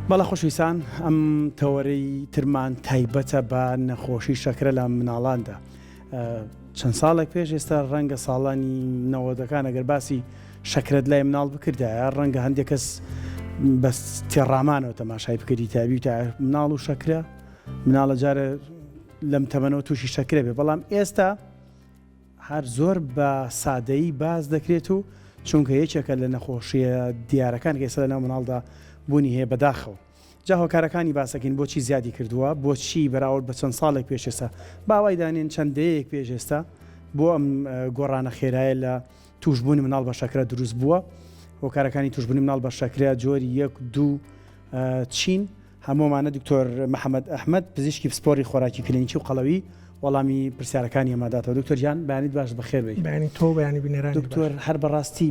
بەڵە خۆشویستان ئەم تەوەرەی ترمان تایبەتە بە نەخۆشی شەکرە لە مناڵاندا. چەند ساڵێک پێش ئێستا ڕەنگە ساڵانی 90ەکان ئەگەر باسی شەکرت لای مناڵ بکردایە ڕەنگە هەندێک کەس بە تێڕامانەوە تەماشای بکردی تابی تا مناڵ و شەکرە مناڵە جارە لەم تەمەنەوە تووشی شەکرە بێ، بەڵام ئێستا هەر زۆر بە سادەیی باز دەکرێت و چونکە یەکێکە لە نەخۆشیە دیارەکان کە ئێستا لەناو مناڵدا بوونی هەیە بەداخەوە. جا هۆکارەکانی باسەکەین بۆچی زیادی کردووە، بۆچی بەراورد بە چەند ساڵێک پێش ئێستا باوای دانێن چەندەیەک پێش ئێستا بۆ ئەم گۆڕانە خێرایە لە توشبوونی مناڵ بە شەکرە دروست بووە. هۆکارەکانی توشبوونی مناڵ بە شەکرە جۆری 1-2 چین هەمومانە دکتۆر محەممەد ئەحمەد پزیشکی پسپۆری خۆراکی کلینیکی و قەڵەوی وەڵامی پرسیارەکانی ئەماداتەوە. دکتۆر جان بەیانیت باش بەخێر بێت. بەیانی تۆ بەیانی بینێرانی دکتۆر هەر بەڕاستی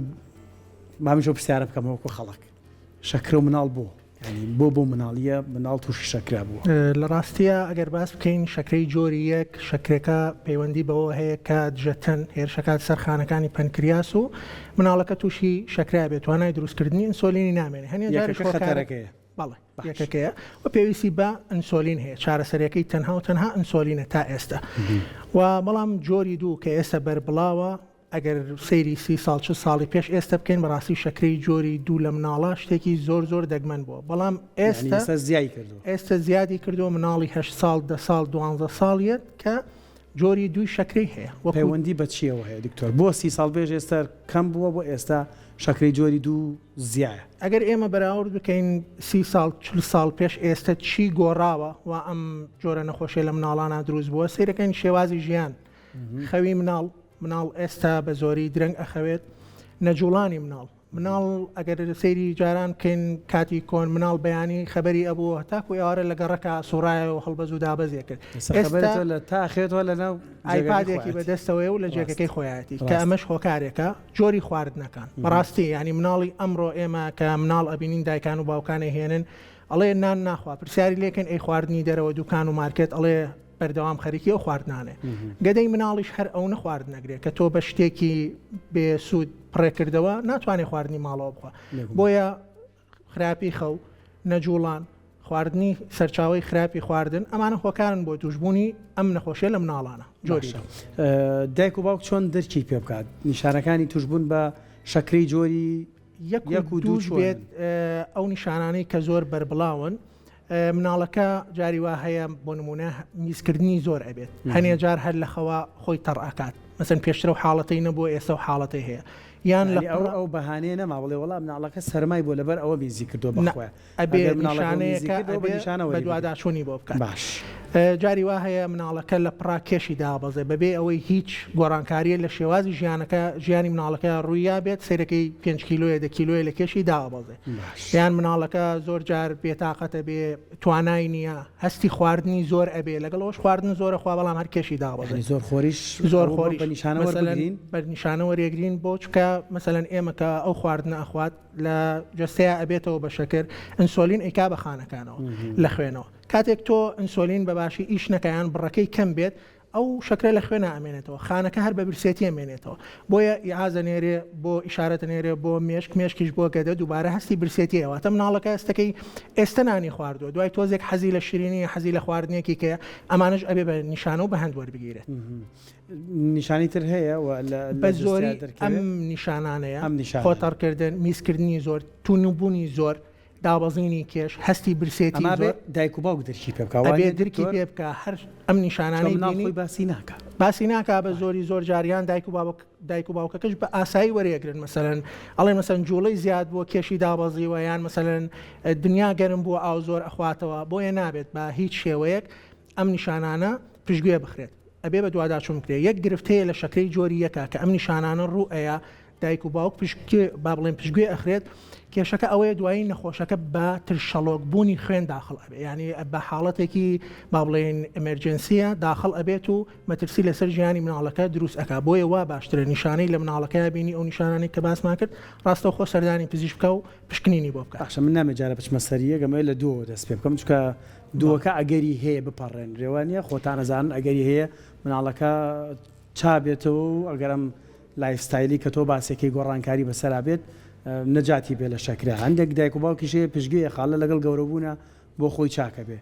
مامیشۆ پرسیارە بکەمەوەکو خەڵک شەکرە و مناڵ بوو بۆ مناڵیە مناڵ تووشی شەکرا بووە. لە ڕاستیە ئەگەر باس بکەین شەکرەی جۆری یەک شەکرەکە پەیوەندی بەوە هەیە کە دژەتەن هێرشەکات سەرخانەکانی پەنکریاس و مناڵەکە تووشی شەکرا بێت توانای دروستکردنی ئینسۆلینی نامێنێ هەنێ خەتەرەکەیە. بەڵێ یەکەکەیە و پێویستی بە ئینسۆلین هەیە چارەسەرەکەی تەنها و تەنها ئینسۆلینە تا ئێستا و بەڵام جۆری دوو کە ئێستا بەربڵاوە ئەگەر سەیری 30 ساڵ 40 ساڵی پێش ئێستا بکەین بەڕاستی شەکرەی جۆری دوو لە مناڵە شتێکی زۆر دەگمەن بووە، بەڵام ئێستا زیادی کردو مناڵی 8 ساڵ 10 ساڵ 12 ساڵیت کە جۆری دوی شەکرەی هەیە. پەیوەندی بە چیەوە هەیە دکتۆر؟ بۆ 30 ساڵ پێش ئێستا کەم بووە بۆ ئێستا شەکرەی جۆری دوو زیایە؟ ئەگەر ئێمە بەراورد بکەین 30 ساڵ 40 ساڵ پێش ئێستا چی گۆڕاوە و ئەم جۆرە نەخۆشیە لە مناڵانە دروست بووە سیرەکەین شێوازی ژیان خەوی مناڵ ئێستا بە زۆری درەنگ ئەخەوێت نەجوڵانی مناڵ ئەگەر سەیری جاران بکەین کاتی کۆن مناڵ بەیانی خەبەری ئەبوو هەتاکو ئێوارە لە گەڕەکە سوڕایە و هەڵبەز و دابەزێ کرد لە تاخێتەوە لەناو ئایپادێکی بەدەستەوەی و لە جێگەکەی خۆیەتی کە ئەمەش هۆکارێکە جۆری خواردنەکان بەڕاستی ینی مناڵی ئەمڕۆ ئێمە کە مناڵ ئەبینین دایکان و باوکانە هێنن ئەڵێ نان ناخوا پرسیاری لێکن ئەی خواردنی دەرەوە دوکان و مارکێت ئەڵێ بەردەوام خەریکی ئەو خواردنانێ گەدەی مناڵیش هەر ئەو نەخوارد نەگرێت کە تۆ بە شتێکی بێسوود پڕێکردەوە ناتوانێت خواردنی ماڵەوە بخوا بۆیە خراپی خەو نەجوڵان خواردنی سەرچاوی خراپی خواردن ئەمانە هۆکارن بۆ توشبوونی ئەم نەخۆشیە لە مناڵانە. جۆری دایک و باوک چۆن دەرکی پێ بکات نیشانەکانی توشبوون بە شەکرەی جۆری 1-2 بێت ئەو نیشانانەی کە زۆر بەربڵاون مناڵەکە جاری وا هەیە بۆ نمونە میزکردنی زۆر ئەبێت هەنێ جار هەر لە خەوا خۆی تەڕعکات مەسەن پێشترە و حاڵەتەی نەبووە ئێستا و حاڵەتی هەیە یان لە ئەو بەهانەیە نەما بڵێ وەڵام مناڵەکە سەرمای بۆ لەبەر ئەوە میزی کردو بەخۆیە ئەبێ نیشانەیەکە بە دوواداچوونی بۆ بکات. باش جاری وا هەیە مناڵەکە لە پڕاکێشی دابەزێ بەبێ ئەوەی هیچ گۆڕانکاریە لە شێوازی ژیانی مناڵەکە ڕوویا بێت سیرەکەی 5 کیلۆیە 10 کیلۆیە لە کێشی دابەزێ یان مناڵەکە زۆر جار بێتاقەتە بێ توانای نییە هەستی خواردنی زۆر ئەبێ لەگەڵەوەش خواردن زۆرە خوا بەڵام هەر کێشی دابەزێ زۆر خۆریش بە نیشانە وەرێگرین بۆ چکە مەسەلەن ئێمە کە ئەو خواردنە ئەخوات لە جەستەیە ئەبێتەوە بە شەکر ئینسۆلین ئەیکا بە خانەکانەوە لە خوێنەوە کاتێک تۆ ئینسۆلین بەباشی ئیش نەکەیان بڕەکەی کەم بێت ئەو شەکرە لە خوێنە ئەمێنێتەوە خانەکە هەر بە برسێتی ئەمێنێتەوە بۆیە ئیعازە نێرێ بۆ ئیشارەتە نێرێ بۆ مێشکیش بۆ گەدە دووبارە هەستی برسێتیەوە تە مناڵەکە ئێستەکەی ئێستا نانی خواردووە دوای تۆزێک حەزی لە شیرینی حەزی لە خواردنێکی کە ئەمانش ئەبێ بە نیشانە و بە هەند وەربگیرێت. نیشانی تر هەیە بە زۆری ئەم نیشانانەیە خۆتەڕکردن میزکردنی زۆر تونوبوونی زۆر دابەزینی کێش هەستی برسێتی دایک و باوک دەرکی پێ بکە دەرکی پێ بکە هەر ئەم نیشانانەی باسی ناکە بە زۆر جاریان دایک و باوکەکەش بە ئاسایی وەرێگرن مەسەلەن ئەڵێ مەسەن جوڵەی زیاد بۆ کێشی دابەزیوە یان مەسەلەن دنیا گەرم بووە ئاو زۆر ئەخواتەوە بۆیە نابێت بە هیچ شێوەیەک ئەم نیشانانە پشتگوێ بخرێت ئەبێ بە دوواداچوون بکرێت یەک گرفتەیە لە شەکرەی جۆری یەکە کە ئەم نیشانانە ڕوو ئەیە دایک و باوک با بڵێن پشتگوێ ئەخرێت کێشەکە ئەوەیە دوایی نەخۆشەکە بە ترشەڵۆک بوونی خوێن داخل ئەبێ ینی بە حاڵەتێکی با بڵێن ئەمەرجنسیە داخل ئەبێت و مەترسی لەسەر ژیانی مناڵەکە دروست ئەکا بۆیە وا باشترە نیشانەی لە مناڵەکە بینی ئەو نیشانانی کە باسمان کرد ڕاستە خۆ سەردانی پزیشک بکە و پشکنینی بۆ بکە. من نامەجارە بچمە سەریە گەمە لە دووە دەست پێ بکەم چکە دووەکە ئەگەری هەیە بپەڕێن ڕێوانیە خۆتان نەزانن ئەگەری هەیە مناڵەکە چابێتەوە و ئەگەرم لایفستایلی کە تۆ باسێکی گۆڕانکاری بەسەرا بێت نەجاتی بێ لە شەکرە هەندێک دایک و باوکیشەیە پشتگوێ خاڵە لەگەڵ گەورەبوونە بۆ خۆی چاکە بێ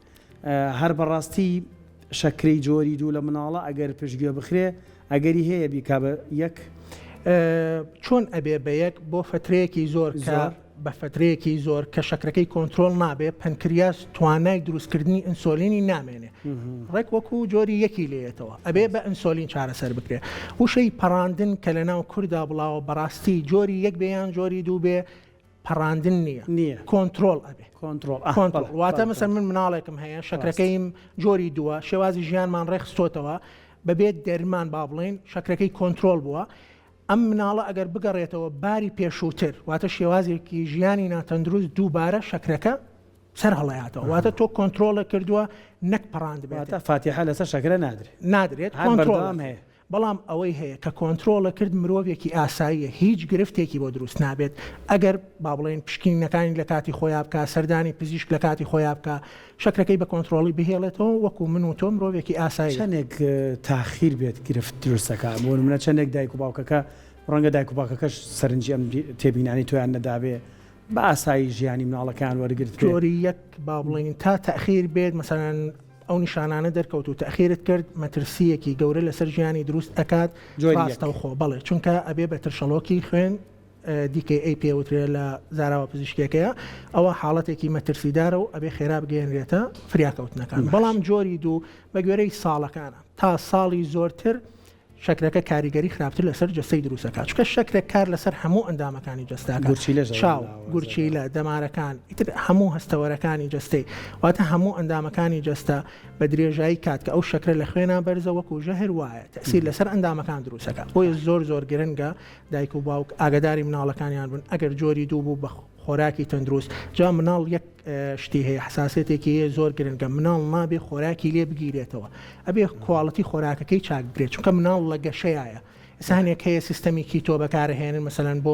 هەر بەڕاستی شەکرەی جۆری دوو لە مناڵە ئەگەر پشتگوێ بخرێ ئەگەری هەیە بیکا بە یەک چۆن ئەبێ بە یەک بۆ فترەیەکی زۆر بە فترەیەکی زۆر کە شەکرەکەی کۆنتترۆل نابێ پەنکریاس توانای دروستکردنی ئینسۆلینی نامێنێ ڕێک وەکو جۆری یەکی لێتەوە ئەبێ بە ئینسۆلین چارەسەر بکرێ وشەی پەڕاندن کە لە ناو کووردا بڵاوە بەڕاستی جۆری یەک بێیان جۆری دوو بێ پەڕاندن نییە کۆنتترۆل ئەبێ کۆنتترۆل واتە مەسەر من مناڵێکم هەیە شەکرەکەیم جۆری دووە شێوازی ژیانمان ڕێخستۆتەوە بەبێت دەرمان با بڵێن شەکرەکەی کۆنتترۆل بووە ئەم مناڵە ئەگەر بگەڕێتەوە باری پێشووتر واتە شێوازێکی ژیانی ناتەندروست دووبارە شەکرەکە سەر هەڵەیاتەوە واتە تۆ کۆنتترۆلە کردووە نەک پەڕاند بێتە فاتیحە لەسەر شەکرە نادرێت کۆنتترۆل هەیە بەڵام ئەوەی هەیە کە کۆنتترۆلە کرد مرۆڤێکی ئاساییە هیچ گرفتێکی بۆ دروست نابێت ئەگەر با بڵێن پشکینەکانی لە کاتی خۆیان بکە سەردانی پزیشک لە کاتی خۆیان بکە شەکرەکەی بە کۆنتترۆلی بهێڵێتەوە وەکو من و تۆ مرۆڤێکی ئاسایی چەندێک تاخیر بێت گرفت دروستەکە بۆ منە چەندێک دایک و باوکەکە ڕەنگە دایک و باوکەکەش سەرنجی ئەم تێبینانی تۆیان نەدابێ بە ئاسایی ژیانی مناڵەکان وەرگرت جۆری یەک با بڵێن تا تەخیر بێت مەسەڵەن ئەو نیشانانە دەرکەوت و تەخیرت کرد مەترسیەکی گەورە لەسەر ژیانی دروست ئەکات ڕاستەوخۆ بڵێ چونکە ئەبێ بە ترشەڵۆکی خوێن دیکەی پێوترێت لە زاراوە پزیشکێکەیە ئەوە حاڵەتێکی مەترسیدارە و ئەبێ خێرا بگەێنرێتە فریاکەوتنەکان بەڵام جۆری دوو بە گوێرەی ساڵەکانە تا ساڵی زۆرتر شەکرەکە کاریگەری خراپتر لەسەر جەستەی دروستەکە چونکە شەکرێک کار لەسەر هەموو ئەندامەکانی جەستاکە چاو گورچیلە دەمارەکان ئیتر هەموو هەستەوەرەکانی جەستەی واتە هەموو ئەندامەکانی جەستە بە درێژایی کات کە ئەو شەکرە لە خوێنە بەرزە وەکو ژەهر وایە تەسیر لەسەر ئەندامەکان دروستەکە بۆیە زۆر گرنگە دایک و باوک ئاگداری مناڵەکانیان بن ئەگەر جۆری دوو بوو بە خۆراکی تەندروست جا مناڵ یەک شتی هەیە حساسێتێکی زۆر گرنگە مناڵ نابێ خۆراکی لێ بگیرێتەوە ئەبێ کواڵەتی خۆراکەکەی چاک بگرێت چونکە مناڵ لە گەشەیە ئسانێک هەیە سیستەمیکی تۆ بەکارهێنن مەسەلەن بۆ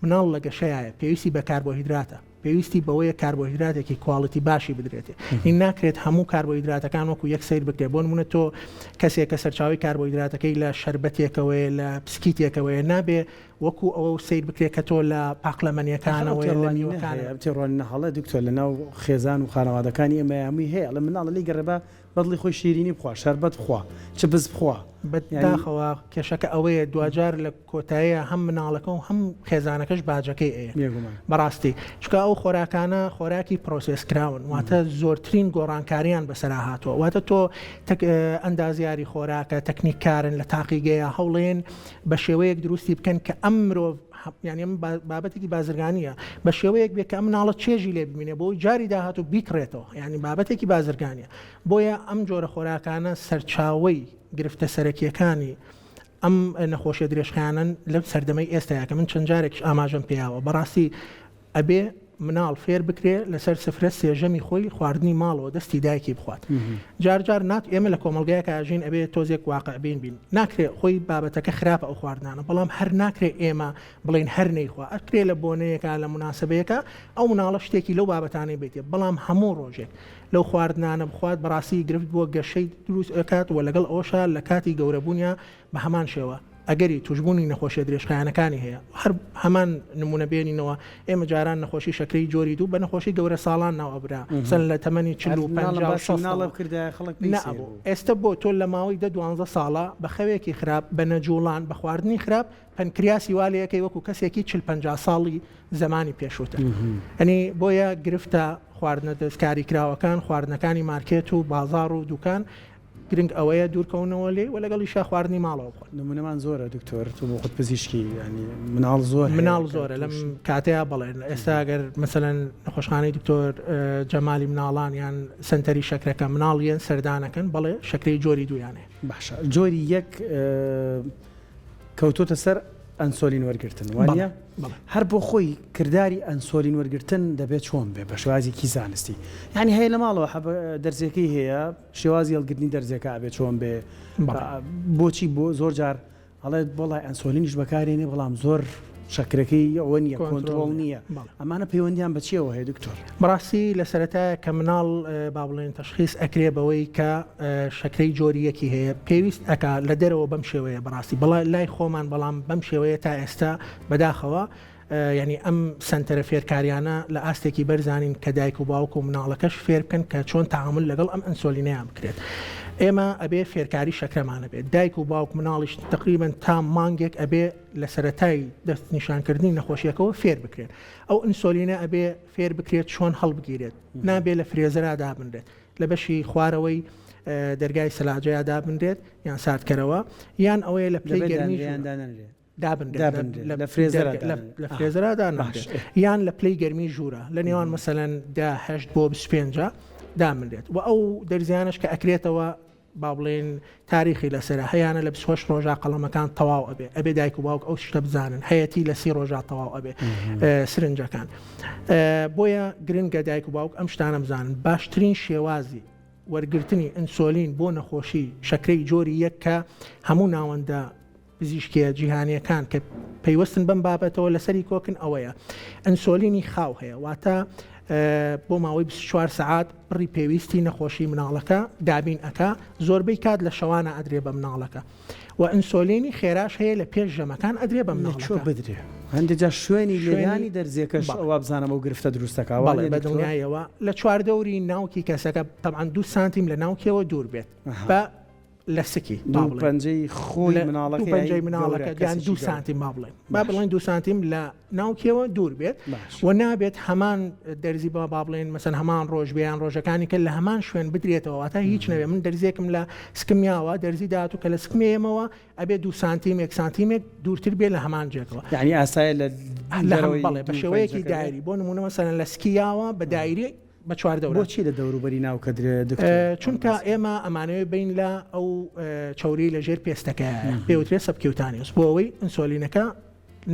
مناڵ لە گەشەیە پێویستی بە کاربۆهیدراتە پێویستی بەوەیە کاربۆهیدراتێکی کواڵەتی باشی بدرێتێ این ناکرێت هەموو کاربۆهیدراتەکان وەکو یەک سیر بکرێت بۆ نمونە تۆ کەسێک کە سەرچاوی کاربۆهیدراتەکەی لە شەربەتێکەوەی لە پسکیتێکەوەی نابێ وەکو ئەوە سیر بکرێت کە تۆ لە پاقلەمەنیەکانەوەی لە ڕۆنی نەهەڵە دکتۆر لەناو خێزان و خانەوادەکانی ئێمە هەمووی هەیە لە مناڵە لی گەڕێبە بەدڵی خۆی شیرینی بخوا شەربەت بخوا چ بز بخوا بەداخەوە کێشەکە ئەوەیە دوجار لە کۆتاییە هەم مناڵەکە و هەم خێزانەکەش باجەکەی ئەیە بەڕاستی چکە ئەو خۆراکانە خۆراکی پرۆسس کراون واتە زۆرترین گۆڕانکاریان بەسەرا هاتووە واتە تۆ ئەندازیاری خۆراکە تەکنیککارن لە تاقیگەیە هەوڵێن بە شێوەیەک دروستی بکەن کە ئەم مرۆڤ یعنی بابەتێکی بازرگانیە بە شێوەیەک بێت کە ئەم مناڵە چێژی لێ ببینێ بۆی جاری داهات و بیکڕێتەوە یعنی بابەتێکی بازرگانیە بۆیە ئەم جۆرە خۆراکانە سەرچاوەی گرفتە سەرەکیەکانی ئەم نەخۆشیە درێژخیانن لەم سەردەمەی ئێستاە کە من چەند جارێک ئاماژەم پێیاوە بەڕاستی ئەبێ مناڵ فێر بکرێ لەسەر سفرە سێژەمی خۆی خواردنی ماڵەوە دەستی دایکی بخوات جار نات ئێمە لە کۆمەلگایە کاژین ئەبێ تۆزێک واقع بین ناکرێ خۆی بابەتەکە خراپە ئەو خواردانە بەڵام هەر ناکرێ ئێمە بڵین هەر نەیخوا ئەکرێ لە بۆنەیەکە لە مناسبەیەکە ئەو مناڵە شتێکی لەو بابەتانەی بێتێ بەڵام هەموو ڕۆژێک لەو خواردنانە بخوات بەڕاستی گرفت بۆ گەشەی دروست ئەکات و لەگەڵ ئەوشە لە کاتی گەورەبوونیە بە هەمان شێوە ئەگەری توشببوونی نەخۆشیە درێژخایەنەکانی هەیە هەر هەمان نمونە بێنینەوە ئێمە جاران نەخۆشی شەکرەی جۆری دوو بە نەخۆشی گەورە ساڵان ناوەبرا سەر لە تەمەنی 40 ئێستا بۆ تۆ لە ماوەی 12 ساڵە بە خەوێکی خراپ بە نەجوڵان بە خواردنی خراپ پەنکریاسی والەیەکەی وەکو کەسێکی 40-50 ساڵی زمانی پێشوتە ئەنی بۆیە گرفتە خواردنە دەستکاری کراوەکان خواردنەکانی مارکێت و بازار و دوکان گرنگ ئەوەیە دوورکەونەوە لێ و لەگەڵی شا خواردنی ماڵەوە بخۆن نمونەمان زۆرە دکتۆر تۆ بۆ خۆت پزیشکی ینی مناڵ زۆرە لەم کاتەیە بڵێن ئێستا ئەگەر مەسەلەن نەخۆشخانەی دکتۆر جەمالی مناڵان یان سنتەری شەکرەکە مناڵیان سەردانەکەن بڵێ شەکرەی جۆری دوویانێ باشە جۆری یەک کەوتۆتە سەر ئەنسۆلین وەرگرتن وانە هەر بۆ خۆی کردداری ئەنسۆلین وەرگرتن دەبێت چۆن بێ بە شێوازێکی زانستی ینی هەیە لە ماڵەوە دەرزەکەی هەیە شێوازی هەڵگرتنی دەرزەکە ئەبێت چۆن بێ بۆچی بۆ زۆر جار هەڵێت بۆڵای ئەنسۆلینیش بەکارێنێ بەڵام زۆر شەکرەکەی ئەوە نیە کۆنتترۆل نییە ئەمانە پەیوەندیان بەچیەوە هەیە دکتۆر بەڕاستی لە سەرەتایە کە مناڵ با بڵێن تەشخیص ئەکرێ بەوەی کە شەکرەی جۆریەکی هەیە پێویست ئەکا لە دەرەوە بەم شێوەیە بەڕاستی بەڵای لای خۆمان بەڵام بەم شێوەیە تا ئێستا بەداخەوە ینی ئەم سنتەرە فێرکاریانە لە ئاستێکی بەرزانین کە دایک و باوک و مناڵەکەش فێر بکەن کە چۆن تعامل لەگەڵ ئەم ئەنسۆلینەیان بکرێت. ئێمە ئەبێ فێرکاری شەکرەمانە بێت. دایک و باوک مناڵیش تقریبا تا مانگێک ئەبێ لە سەرەتای دەست نیشانکردنی نەخۆشیەکەەوە فێر بکرێت. ئەو ئینسۆلینە ئەبێ فێر بکرێت چۆن هەڵبگیرێت، نابێت لە فرێزەرا دابنرێت، لە بەشی خوارەوەی دەرگای سەلاجەیە دابنرێت یان ساردکەرەوە، یان ئەوەیە لە پلەی گەرمی لە فرێزەرا یان لە پلەی گەرمی ژوورە لە نێوان مەسەلەن 18 بۆ 25 دامنرێت. و ئەو دەرزیانش کە ئەکرێتەوە با بڵێن تاریخی لەسرە هەیەە لە 28 ڕۆژە قەڵەمەکان تەواو ئەبێ دایک و باوک ئەو شتە بزانن، هەیەتی لە 30 ڕۆژە تەواو ئەبێ سرنجەکان. بۆیە گرنگە دایک و باوک ئەم شتانە بزانن. باشترین شێوازی وەرگرتنی ئینسۆلین بۆ نەخۆشی شەکرەی جۆری یەک کە هەموو ناوەندە پزیشکیە جیهانیەکان کە پەیوەستن بەم بابەتەوە لەسەری کۆکن ئەوەیە ئەنسۆلینی خاو هەیە، واتە بۆ ماوەی 24 سعات بڕی پێویستی نەخۆشی مناڵەکە دابین ئەکا، زۆربەی کات لە شەوانە ئەدرێ بە مناڵەکە و ئینسۆلینی خێراش هەیە لە پێش ژەمەکان ئەدرێ بە مناڵەکە بدرێ. هەندێکجا شوێنی لێرانی دەرزیەکەش ئەوە بزانەوە گرفتە دروستەکەوە بە دڵنیایەوە لە چواردەوری ناوکی کەسەکە تەبعاً 2 سانتیم لە ناوکیەوە دوور بێت بە لە سکی پەنجەی خۆی مناڵەکە یان 2 سانتیم با بڵێن 2 سانتیم لە ناوکیەوە دوور بێت و نابێت هەمان دەرزی با بڵێن مەسەن هەمان ڕۆژ بیان ڕۆژەکانی کە لە هەمان شوێن بدرێتەوە تا هیچ نەوێ. من دەرزێکم لە سکمیاوە دەرزی داهاتوو کە لە سکمێمەوە ئەبێ 2 سانتیم 1 سانتیمێک دوورتر بێت لە هەمان جێکەوە، یعنی ئاسایە بەڵێ بە شێوەیەکی دایری بۆ نمونە مەسەن لە سکیاوە بە دایری بە چواردەوە. بۆچی لە دەوروبەری ناوکە چونکە ئێمە ئەمانەوە بین لە ئەو چوری لە ژێر پێستەکە پێوترێت سەبکیوتانیوس بۆ ئەوەی ئینسۆلینەکە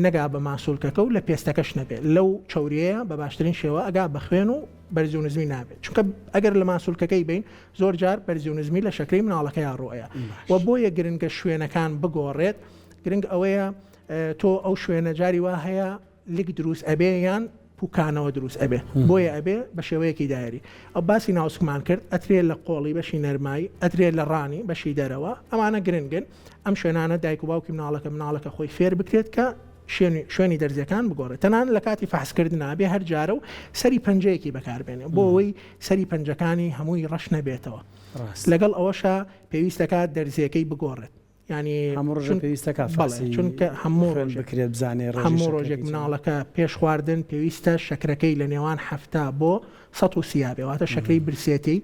نەگا بە ماسوولکەکە و لە پێستەکەش نەبێت لەو چوریەیە بە باشترین شێوە ئەگا بە خوێن و بەرزی و نزمی نابێت، چونکە ئەگەر لە ماسوولکەکەی بین زۆر جار بەرزی و نزمی لە شەکرەی مناڵەکە یا ڕۆیە و بۆیە گرنگە شوێنەکان بگۆڕێت. گرنگ ئەوەیە تۆ ئەو شوێنە جاری وا هەیە لیک دروست ئەبێ یان پوکانەوە دروست ئەبێ، بۆیە ئەبێ بە شێوەیەکی دایری. ئەو باسی ناوسکمان کرد ئەترێت لە قۆڵی بەشی نەرمایی، ئەترێت لە ڕانی بەشی دەرەوە، ئەمانە گرنگن. ئەم شوێنانە دایک و باوکی مناڵەکە خۆی فێر بکرێت کە شوێنی دەرزیەکان بگۆڕێت. تەنان لە کاتی فەحسکردن ئابێ هەر جارە و سەری پەنجەیەکی بەکاربێنێ بۆ ئەوەی سەری پەنجەکانی هەمووی ڕەش نەبێتەوە. لەگەڵ ئەوەشە پێویستەکات دەرزیەکەی بگۆڕێت، ینی پێویستەکە چونکە هەموو بکرێت بزانێ هەموو ڕۆژێک مناڵەکە پێش خواردن پێویستە شەکرەکەی لە نێوان 7 بۆ 130 بێ، واتە شەکرەی برسێتی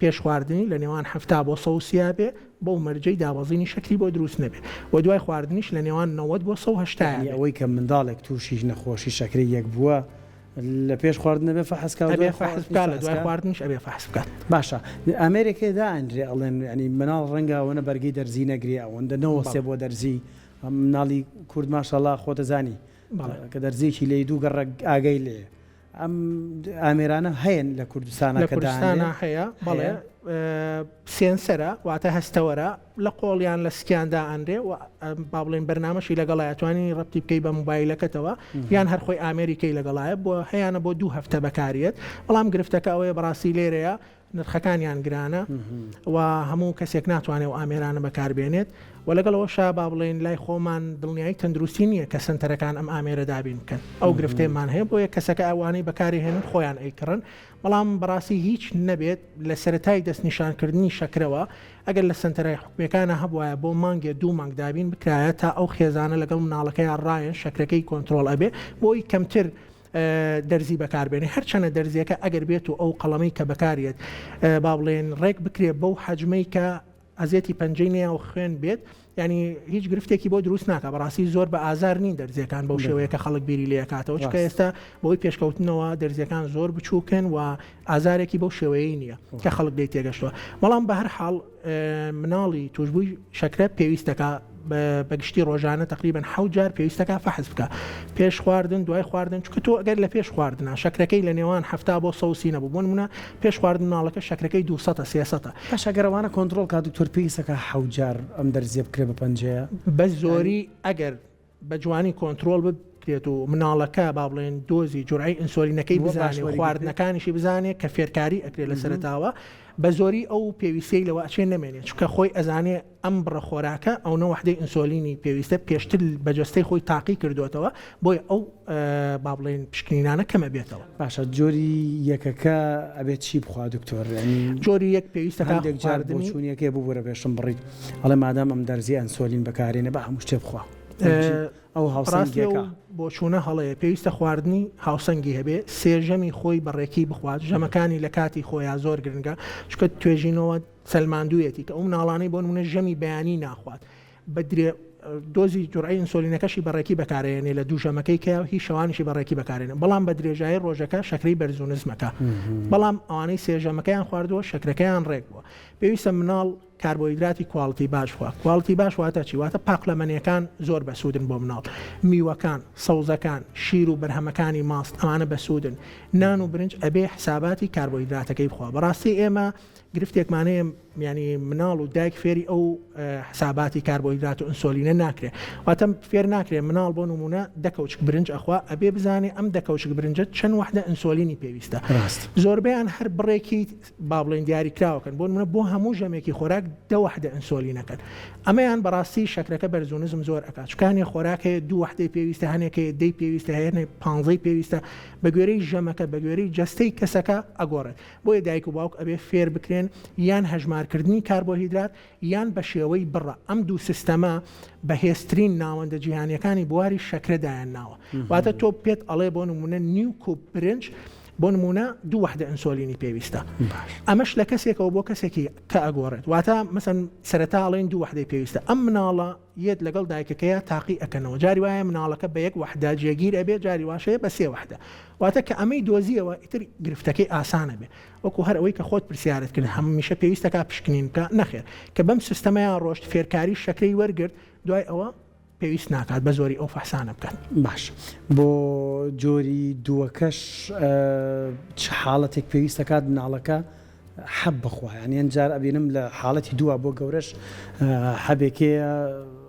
پێش خواردنی لە نێوان 7 بۆ 130 بێ بۆ مەرجەی دابەزینی شەکری بۆ دروست نەبێ و دوای خواردنیش لە نێوان 90 بۆ 180. ئەوەی کە منداڵێک تووشیش نەخۆشی شەکری یەک بووە لە پێش خواردن بێ فەحسکا لە دوای خواردنیش ئەبێ فەحس بکات. باشە ئەمریکێدا ئەندرێ ئەڵێن ینی مناڵ ڕەنگە ئەوەنە بەرگی دەرزی نەگری ئەوەندە نەوەسێ بۆ دەرزی مناڵی کورد ماشەڵڵا خۆتەزانی کە دەرزیێکی لێ دوو گەڕک ئاگەی لێ ئەم ئامێرانە هەیەن لە کوردستانە هەیە بەڵێ سێنسەرە واتە هەستەوەرە لە قۆڵیان لە سکیاندا ئەندێ و با بڵێن بەرنامەشی لەگەڵایەتوانی ڕەبتی بکەی بە موبایلەکەتەوە یان هەرخۆی ئامریکای لەگەڵایە بۆ هەیەە بۆ 2 هەفتە بەکارێت. بەڵام گرفتەکە ئەوەیە بەڕاستی لێرەیە نرخەکانیان گرانە و هەموو کەسێک ناتوانێت و ئامێرانە بەکاربێنێت و لەگەڵەوەشا با بڵێن لای خۆمان دڵنیایی تەندروستی نییە کە سنتەرەکان ئەم ئامێرە دابین بکەن. ئەو گرفتەیەمان هەیە بۆیە کەسەکە ئەوانەی بەکارهێنن خۆیان ئەیکڕن، بەڵام بەڕاستی هیچ نەبێت لە سەرەتای دەستنیشانکردنی شەکرەوە ئەگەر لە سنتەرای حکومەکانە هەبوایە بۆ مانگێ 2 مانگ دابین بکرایە تا ئەو خێزانە لەگەڵ مناڵەکەی ڕایەن شەکرەکەی کۆنتترۆل ئەبێ بۆی کەمتر دەرزی بەکاربێنێ. هەرچەنە دەرزیەکە ئەگەر بێت و ئەو قەڵەمەی کە بەکارێت با بڵێن ڕێک بکرێت بەو حەجمەی کە ئەزێتی پەنجەی نەیە و خوێن بێت، ینی هیچ گرفتێکی بۆ دروست ناکە. بەڕاستی زۆر بە ئازار نین دەرزیەکان بەو شێوەیە کە خەڵک بیری لێکاتەوە، چکە ئێستا بۆی پێشکەوتنەوە دەرزیەکان زۆر بچووکن و ئازارێکی بەو شێوەیە نییە کە خەڵک دەی تێگەشتووە. بەڵام بە هەر حاڵ مناڵی توشبووی شەکرە پێویستەکە بەگشتی ڕۆژانە تقریبا 7 جار پێویستەکە فەحس بکە پێش خواردن دوای خواردن، چونکە تۆ ئەگەر لە پێش خواردنە شەکرەکەی لە نێوان 7 بۆ 130 نەبوو بۆ نمونە پێش خواردن مناڵەکە شەکرەکەی 200 باش ئەگەرەوانە کۆنتترۆل کا دکتۆر پێویستەکە 7 جار ئەم دەرزیە بکرێ بە پەنجەیە بە زۆری ئەگەر بە جوانی کۆنتترۆل بکرێت و مناڵەکە با بڵێن دۆزی جورعی ئینسۆلینەکەی بزانێ و خواردنەکانیشی بزانێت کە فێرکاری ئەکرێت لە سەرتاوە بە زۆری ئەو پێویستەی لەوە ئەچێ نامێنێت چونکە خۆی ئەزانێ ئەم بڕە خۆراکە ئەو نەوەحدەی ئینسۆلینی پێویستە پێشتر بەجەستەی خۆی تاقی کردوێتەوە بۆی ئەو با بڵێن پشکنینانە کەمە بێتەوە. باشە جۆری یەکەکە ئەبێت چی بخوا دکتۆر؟ جۆری یەک پێویستەکە خواردنی چوونیەکەی بوو بۆرە بێشم بڕیت ئەڵێ مادام ئەم دەرزی ئەنسۆلین بەکارێنە بە هەموو شتێ بخوا. ئەو هاوسەنگێکە بۆ چوونە هەڵەیە پێویستە خواردنی هاوسەنگی هەبێ سێژەمی خۆی بەڕێکی بخوات ژەمەکانی لە کاتی خۆیان زۆر گرنگە چکە توێژینەوە سەلماندوویەتی کە ئەو مناڵانەی بۆ نمونە ژەمی بەیانی ناخوات بەدرێ دۆزی جورعی ئینسۆلینەکەشی بەڕێکی بەکارێنێ لە دووژەمەکەی کە هیچ شەوانیشی بەڕێکی بەکارێنێ بەڵام بە درێژایی ڕۆژەکە شەکرەی بەرزونزمەکە بەڵام ئەوانەی سێژەمەکەیان خواردووە شەکرەکەیان ڕێک بووە پێویستە مناڵ کاربۆهیدراتی کواڵیتی باش خوا کواڵیتی باش واتە چی واتە پاقلەمەنیەکان زۆر بەسوودن بۆ مناڵ میوەکان سەوزەکان شیر و بەرهەمەکانی ماست ئەمانە بەسوودن نان و برنج ئەبێ حساباتی کاربۆهیدراتەکەی بخوا بەڕاستی ئێمە گرفتێکمانەیە ینی مناڵ و دایک فێری ئەو حساباتی کاربۆهیدرات و ئینسۆلینە ناکرێ واتە فێر ناکرێ مناڵ بۆ نمونە دەکەوچک برنج ئەخوا ئەبێ بزانێ ئەم دەکەوچک برنجت چەند وحدە ئینسۆلینی پێویستە زۆربیان هەر بڕێکی با بڵێن دیاری کراوەکەن بۆ نمونە بۆ هەموو ژەمێکی خۆراک دە وحدە ئینسۆلینەکەن ئەمەیان بەڕاستی شەکرەکە بەرزونزم زۆر ئەکات چکانی خۆراکەیە دوو وحدەی پێویستە هەنێکەیە دەی پێویستە هەیە 15 پێویستە بە گوێرەی ژەمەکە بە گوێرەی جەستەی کەسەکە ئەگۆڕێت بۆیە دایک و باوک ئەبێ فێر بکرێن یان هەژمارکردنی کاربۆهیدرات یان بە شێوەی بڕە ئەم دوو سیستەمە بەهێزترین ناوەندە جیهانیەکانی بواری شەکرەدایان ناوە واتە تۆ پێت ئەڵێ بۆ نمونە نیو کوب برنج بۆ نمونە دوو وحدە ئینسۆلینی پێویستە ئەمەش لە کەسێکەوە بۆ کەسێکی کە ئەگۆڕێت واتە مەسەن سەرەتا ئەڵێن دوو وحدەی پێویستە ئەم مناڵە یەت لەگەڵ دایکەکەیە تاقی ئەکەنەوە جاری وایە مناڵەکە بە یەک وحدە جێگیر ئەبێت جاری واشەیە بە سێ وحدە واتە کە ئەمەی دۆزیەوە ئیتر گرفتەکەی ئاسانە بێ وەکو هەر ئەوەی کە خۆت پرسیارت کرد هەمیشە پێویستەکە پشکنین بکە نەخێر کە بەم سیستەمەیان ڕۆشت فێرکاری شەکرەی وەرگرت دوای ئەوە پێویست ناکات بە زۆری ئەو فەحسانە بکەن. باش بۆ جۆری دووەکەش چ حاڵەتێک پێویستەکات مناڵەکە حەب بخوا ینی ئەنجار ئەبینم لە حاڵەتی دووە بۆ گەورەش حەبێکەیە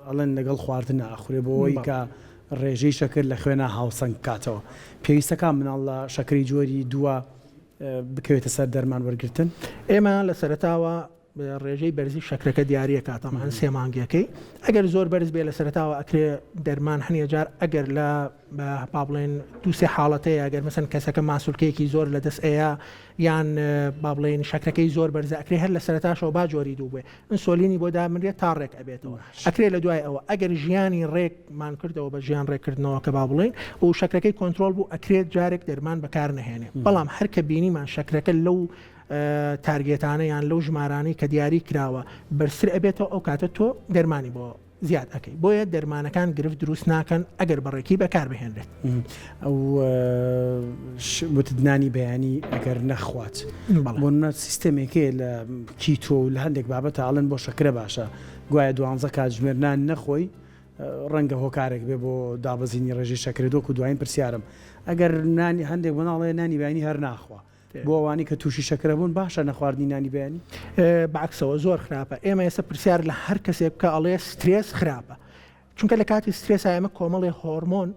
ئەڵێن لەگەڵ خواردن ئاخورێ بۆەوەی کە ڕێژەی شەکر لە خوێنە هاوسەنگ کاتەوە پێویستەکە مناڵ لە شەکری جۆری دووە بکەوێتە سەر دەرمان وەرگرتن ئێمە لە سەرەتاوە ڕێژەی بەرزی شەکرەکە دیارە کاتەمان سێ مانگیەکەی ئەگەر زۆر بەرز بێ لە سەرەتاوە ئەکرێ دەرمان هەنیە جار ئەگەر لە با بڵێن دووسێ حاڵەتەیە ئەگەر مەسەن کەسەکە ماسوولکەیەکی زۆر لە دەست ئەیە یان با بڵێن شەکرەکەی زۆر بەرزە ئەکرێ هەر لە سەرەتاشەوە با جۆری دوو بێ ئینسۆلینی بۆ دامنرێت تا ڕێک ئەبێتەوە ئەکرێ لە دوای ئەوە ئەگەر ژیانی ڕێکمان کردەوە بە ژیان ڕێکردنەوە کە با بڵێن و شەکرەکەی کۆنتترۆل بوو ئەکرێت جارێک دەرمان بەکار نهێنێ بەڵام هەر کە بینیمان شەکرەکە لەو تارگێتانە یان لەو ژمارانی کە دیاری کراوە بەرسر ئەبێتەوە ئەو کاتە تۆ دەرمانی بۆ زیاد ئەەکەی بۆیە دەرمانەکان گرفت دروست ناکەن ئەگەر بەڕێکی بەکار بهێنرێت ئەو وتدنانی بەیانی ئەگەر نەخوات بۆ سیستەمێکێ لە کیتۆ و لە هەندێک بابەتە ئاڵن بۆ شەکرە باشە گوایە 12 کاتژمێرنان نەخۆی ڕەنگە هۆکارێک بێ بۆ دابەزینی ڕێژەی شەکردۆک و دوایین پرسیارم ئەگەر نانی هەندێک بناڵێ نانی بەیانی هەر ناخوا بۆ ئەوانی کە تووشی شەکرە بوون باشە نەخواردنی نانی بەیانی بەعکسەوە زۆر خراپە ئێمە ئێستا پرسیار لە هەر کەسێک بکە ئەڵێ سترێس خراپە چونکە لە کاتی سترێس ئێمە کۆمەڵی هۆرمۆن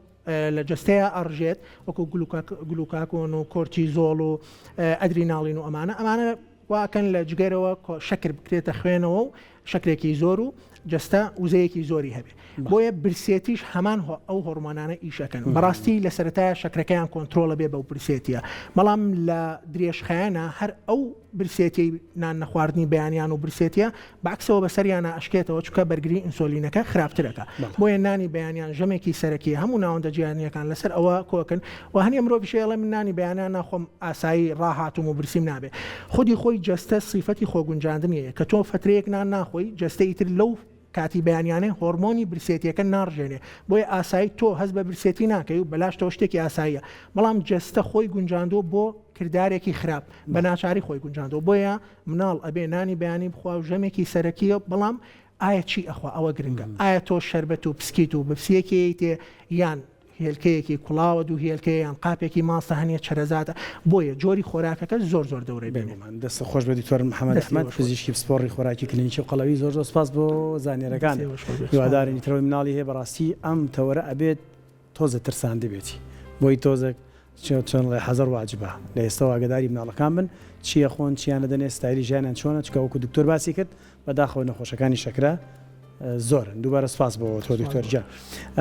لە جستەیە ئەڕژێت وەکو گلوکاکۆن و کۆرتیزۆڵ و ئەدریناڵین و ئەمانە واکەن لە جگەرەوە شەکر بکرێتە خوێنەوە و شەکرێکی زۆر و جستە وزەیەکی زۆری هەبێ بۆیە برسێتیش هەمان ئەو هۆرمۆنانە ئیشەکەن بەڕاستی لە سەرەتایە شەکرەکەیان کۆنتترۆلە بێ بەو برسێتیە بەڵام لە درێژخایانە هەر ئەو برسێتی نان نەخواردنی بەیانیان و برسێتیە بەعکسەوە بەسەریانە ئەشکێتەوە چکە بەرگری ئینسۆلینەکە خراپترەکە بۆیە نانی بەیانیان ژەمێکی سەرەکی هەموو ناوەندە جیهانیەکان لەسەر ئەوە کۆکن و هەنی مرۆڤیشەیەڵێ من نانی بەیانیان ناخۆم ئاسایی ڕاهاتوم و برسیم نابێ خودی خۆی جەستە سیفەتی خۆگونجاندنیە کە تۆ فترەیەک نان ناخۆی جەستە ئیتر لەو کاتی بەیانیانەی هۆرمۆنی برسێتیەکە ناڕژێنێ بۆیە ئاسایی تۆ هەست بە برسێتی ناکەی و بەلاشتەوە شتێکی ئاساییە بەڵام جەستە خۆی گونجاندۆ بۆ کردارێکی خراپ بە ناچاری خۆی گونجاندۆ بۆیە مناڵ ئەبێ نانی بەیانی بخوا و ژەمێکی سەرەکیە بەڵام ئایا چی ئەخوا ئەوە گرنگە ئایا تۆ شەربەت و پسکیت و بپسیەکەی تێ یان هێلکەیەکی کوڵاوە دوو هێلکەیان قاپێکی ماستە هەنیە چەرەزاتە بۆیە جۆری خۆراکەکە زۆر دەورەی بێنێمان دەستە خۆش بە دکتۆر محەممەد ئەحمەد پزیشکی پسپۆڕی خۆراکی کلینیکی و قەڵەوی زۆر سپاس بۆ زانێرەکان هیوادارین ترەوەی مناڵی هەیە بەڕاستی ئەم تەوەرە ئەبێت تۆزە ترسان دەبێتی بۆی تۆزێک چۆن حەزەر واجبە لە ئێستا ئاگداری مناڵەکان بن چییە خۆن چیانە دەنێ ستایلی ژیانیان چۆنە چکەوەکو دکتۆر باسی کرد بەداخەوە نەخۆشەکانی شەکرە زۆرن دووبارە سپاس بۆ تۆ دکتۆر جان.